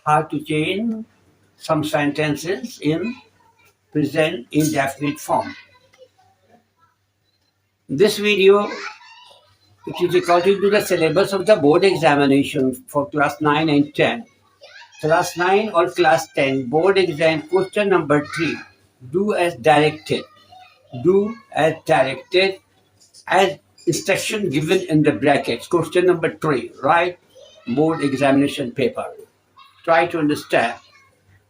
how to change some sentences in present indefinite form. This video, which is according to the syllabus of the board examination for class 9 and 10. Class 9 or class 10 board exam question number 3. Do as directed. Do as directed as instruction given in the brackets. Question number 3. Write board examination paper. Try to understand.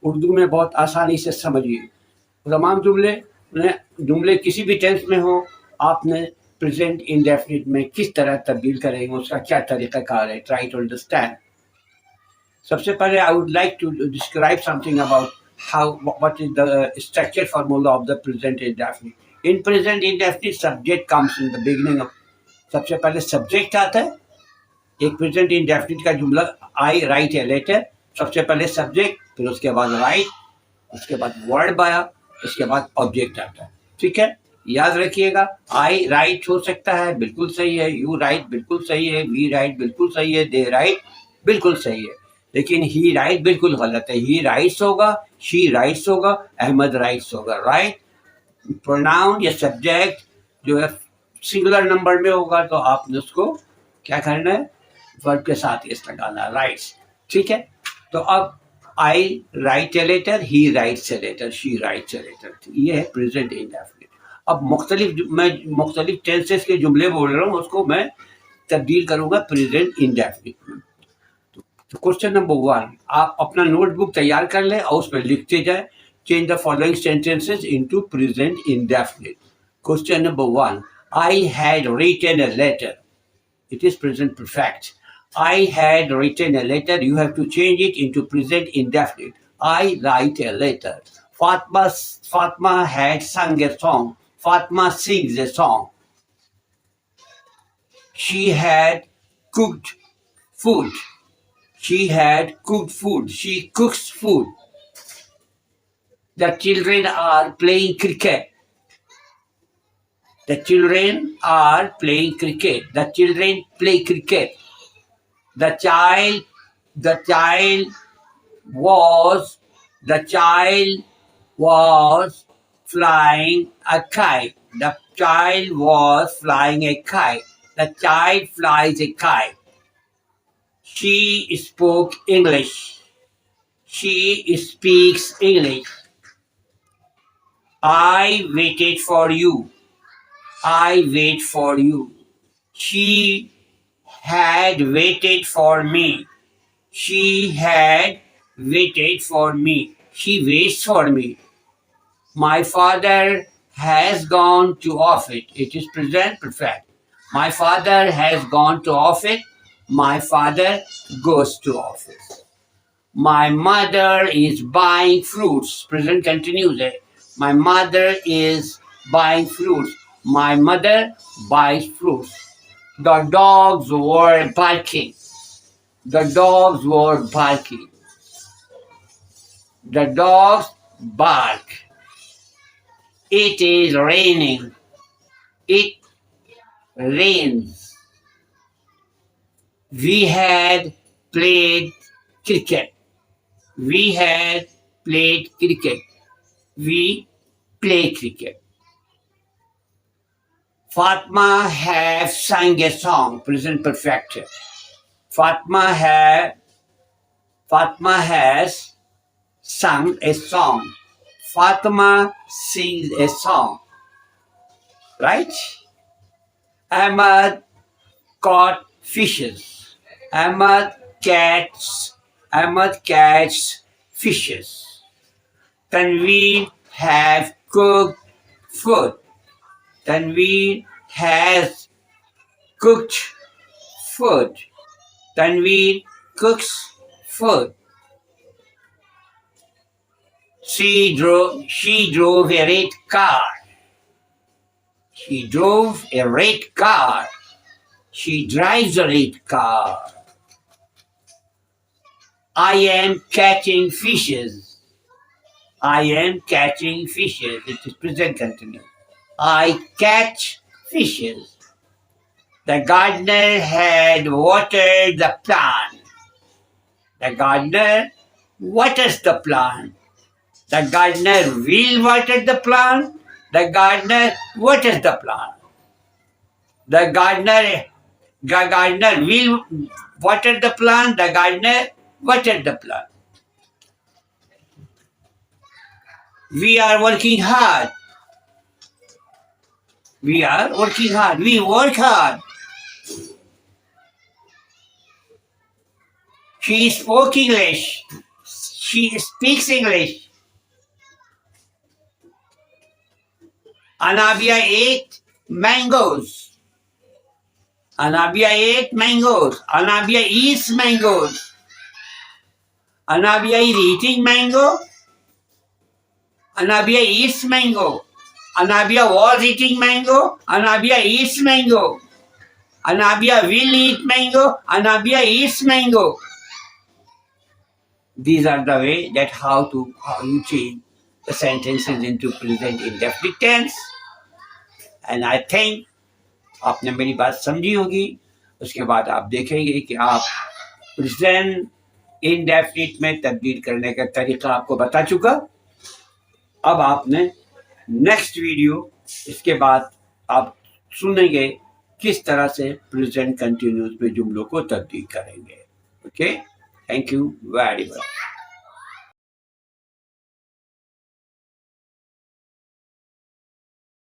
Urdu में बहुत आसानी से समझिए. तमाम जुमले किसी भी tense में हो, आपने प्रेजेंट इंडेफिनिट में किस तरह तब्दील करेंगे, उसका क्या तरीक़ाकार है. Try to understand. सबसे पहले I would like to describe something about how what is the structure formula of the present indefinite. In present indefinite subject comes in the beginning of. सबसे पहले सब्जेक्ट आता है. एक प्रेजेंट इंडेफिनिट का जुमला आई write a letter, सबसे पहले subject, फिर उसके बाद राइट, उसके बाद वर्ब आया, उसके बाद ऑब्जेक्ट आता है. ठीक है, याद रखिएगा. आई राइट हो सकता है, बिल्कुल सही है. यू राइट बिल्कुल सही है. वी राइट बिल्कुल सही है. दे राइट बिल्कुल सही है. लेकिन ही राइट बिल्कुल गलत है. ही राइट्स होगा, शी राइट्स होगा, अहमद राइट्स होगा. राइट प्रोनाउन या सब्जेक्ट जो है सिंगुलर नंबर में होगा तो आपने उसको क्या करना है, वर्ब के साथ इस लगाना, राइट्स. ठीक है, तो अब I write a letter, he writes a letter, she writes a letter. ये है प्रेजेंट इंडेफिनिट. अब मैं मुख्तलिफ टेंसेस के जुमले बोल रहा हूँ, उसको मैं तब्दील करूँगा प्रेजेंट इंडेफिनिट में. तो क्वेश्चन नंबर 1, आप अपना नोटबुक तैयार कर लें और उसमें लिखते जाए. Change the following sentences into present indefinite. Question number 1, I had written a letter. It is present perfect. I had written a letter. You have to change it into present indefinite. I write a letter. Fatma had sung a song. Fatma sings a song. She had cooked food. She had cooked food. She cooks food. The children are playing cricket. The children are playing cricket. The children play cricket. The child was flying a kite. The child was flying a kite. The child flies a kite. She spoke English. She speaks English. I waited for you. I wait for you. She had waited for me. She had waited for me. She waits for me. My father has gone to office. It is present perfect. My father has gone to office. My father goes to office. My mother is buying fruits. Present continuous. My mother is buying fruits. My mother buys fruits. The dogs were barking. The dogs were barking. The dogs bark. It is raining. It rains. We had played cricket. We had played cricket. We play cricket. Fatma has sung a song. Present perfect. Fatma has sung a song. Fatma sings a song. Right? Ahmad caught fishes. Ahmad catches fishes. Tanveer have cooked food. Tanveer has cooked food. Tanveer cooks food. She drove a red car. She drove a red car. She drives a red car. I am catching fishes. I am catching fishes. It is present continuous. I catch fishes. The gardener had watered the plant. The gardener waters the plant. The gardener will water the plant. The gardener waters the plant. The gardener will water the plant. The gardener watered the plant. We are working hard. We are working hard. We work hard. She spoke English. She speaks English. Anabia ate mangoes. Anabia ate mangoes. Anabia eats mangoes. Anabia is eating mango. Anabia eats mango. Anabia was eating mango. Anabia eats mango. Anabia will eat mango. Anabia eats mango. These are the way that how you change the sentences into present indefinite tense. And I think आपने मेरी बात समझी होगी. उसके बाद आप देखेंगे कि आप प्रेजेंट इंडेफिनिट में तब्दील करने का तरीका आपको बता चुका. अब आपने नेक्स्ट वीडियो इसके बाद आप सुनेंगे किस तरह से प्रेजेंट कंटिन्यूस में जुमलों को तब्दील करेंगे. Okay, thank you very much.